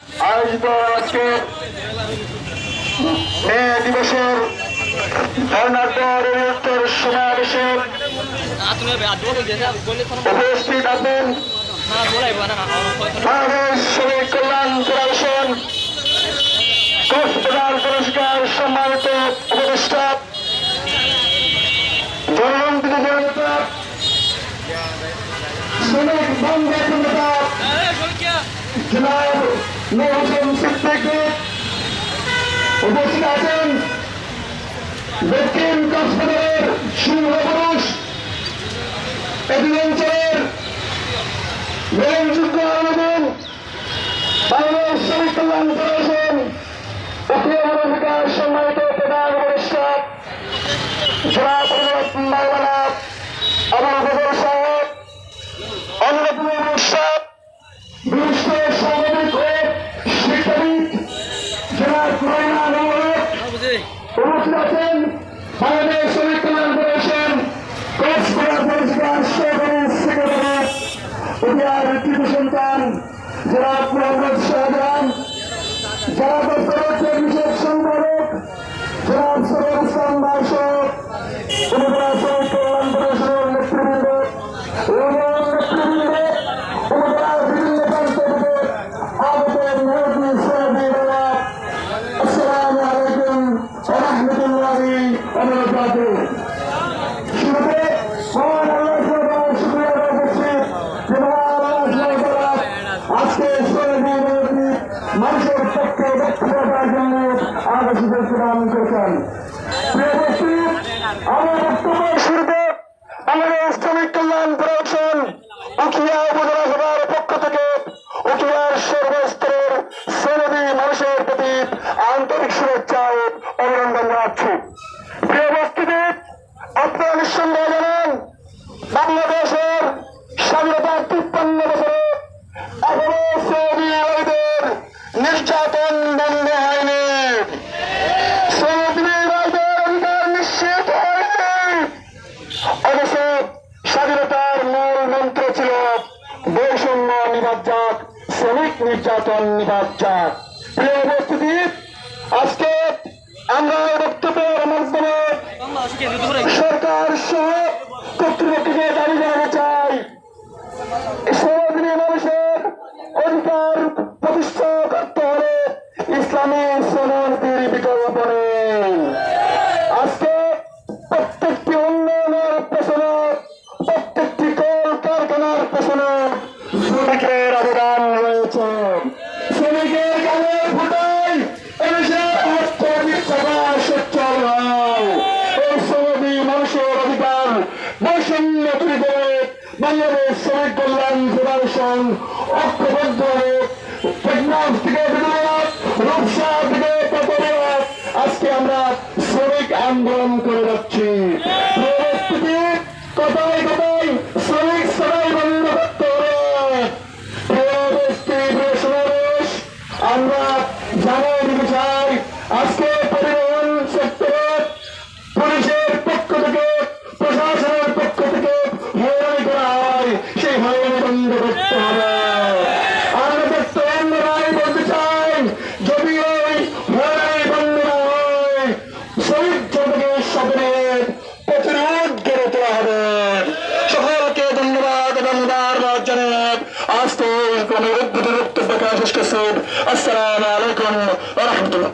আয়োজিত আজকে মে দিবসের ধর্নাঢ্যের উত্তর সমাবেশে উপস্থিত আছেন বাংলাদেশ শ্রমিক কল্যাণ ফেডারেশন কক্সবাজার পুরস্কার সম্মানিত উপদেষ্টা জনমন্ত্রী জনতা শ্রমিক বন্ধের নেতা জনাব নূর হোসেন সিদ্দিকী উপস্থিত আছেন দক্ষিণ কক্সবাজারের সিংহপুরুষ এই অঞ্চলের গ্রহণযোগ্য আন্দোলন বাংলাদেশ শ্রমিক কল্যাণ ফেডারেশন অধিকার সম্মানিত প্রধান উপদেষ্টা জনাব মাওলানা আবুল ফজল সাহেব অন্যতম সাহেব বিশিষ্ট সাংবাদিক ও শিক্ষাবিদ জনাব রায়না নওয়াজ উপস্থিত আছেন বাংলাদেশ শ্রমিক কল্যাণ ফেডারেশন কক্সবাজার পুরস্কার সহকারী সেক্রেটারি ইন্ডিয়ার কৃতি সন্তান জনাব মোহাম্মদ শাহজাহান যারা কক্সবাজার বিশেষ সম্পাদক জনাব সৈয়দ ইসলাম বাসক উপজেলা শ্রমিক কল্যাণ ফেডারেশনের নেতৃবৃন্দ ইউনিয়ন নেতৃবৃন্দ উপজেলার বিভিন্ন প্রান্ত থেকে আগত মেহদি শ্রমিকেরা আসসালামু আলাইকুম ওয়া রাহমাতুল্লাহি ওয়া বারাকাতুহু। শুরুতে মহান আল্লাহ তাআলার শুকরিয়া আদায় করছি যে মহান আল্লাহ তাআলা আজকে শ্রমিক মানুষের পক্ষে ব্যক্তিগতার জন্য আমাদের সুযোগ প্রদান করেছেন। প্রিয় উপস্থিত, আমার বক্তব্যের শুরুতে বাংলাদেশ শ্রমিক কল্যাণ ফেডারেশন উখিয়া উপজেলা সভার পক্ষ থেকে উখিয়ার সর্বস্তরের শ্রমজীবী মানুষের প্রতি আন্তরিক শুভেচ্ছা ও অভিনন্দন জানাচ্ছি। প্রিয় উপস্থিতি, আপনারা নিঃসন্দেহে জানেন বাংলাদেশের স্বাধীনতার 53 বছরে এখনো সৌদি আরবের নির্যাতন বন্ধ হয়নি, সৌদি আরবের অধিকার নিশ্চিত হয়নি। অবশ্য স্বাধীনতার মূল মন্ত্র ছিল বৈষম্য নিবাদ যাক, শ্রমিক নির্যাতন নিবাদ যাক। প্রিয় উপস্থিতি, আজকে আমরা বক্তব্যের মাধ্যমে সরকার সহ কর্তৃপক্ষকে দাবি জানাতে চাই সৌদি মানুষের অধিকার প্রতিষ্ঠা করতে হলে ইসলামী শ্রমনীতির বিকল্প নেই। আজকে প্রত্যেকটি উন্নয়নের পেছনে, প্রত্যেকটি কল কারখানার পেছনে শ্রমিকের অবদান রয়েছে। শ্রমিকের গানের ফুটাই এদেশের অর্থনৈতিক সভা সচ্ছল হয়। এই শ্রমিক মানুষের অধিকার বৈষম্য তৈরি করে বাংলাদেশ শ্রমিক কল্যাণ ফেডারেশন ঐক্যবদ্ধ টেকনাফ থেকে বিদ্যুৎ, রূপসা থেকে পাকুড়িয়া আজকে আমরা শ্রমিক আন্দোলন করে যাচ্ছি। পরিস্থিতি কথায় কথায় শ্রমিক সবাই বন্ধ করতে হবে। সমাবেশ আমরা জানাই দিতে চাই আজকে পরিবহন সেক্টরে পুলিশের পক্ষ থেকে, প্রশাসনের পক্ষ থেকে হয়রানি করা হয়, সেই হয়রানি বন্ধ করতে হবে। আমরা বর্তমান রায় বলতে চাই, যদি ওই হয়রানি বন্ধ না হয় শ্রমিক জনতাকে সকলের প্রতিরোধ গড়ে তোলা হবে। সকলকে ধন্যবাদ এবং বারবার জানাব আজকে কোনো বক্তব্য শেষ করছি। আসসালামু আলাইকুম ওয়া রাহমাতুল্লাহ।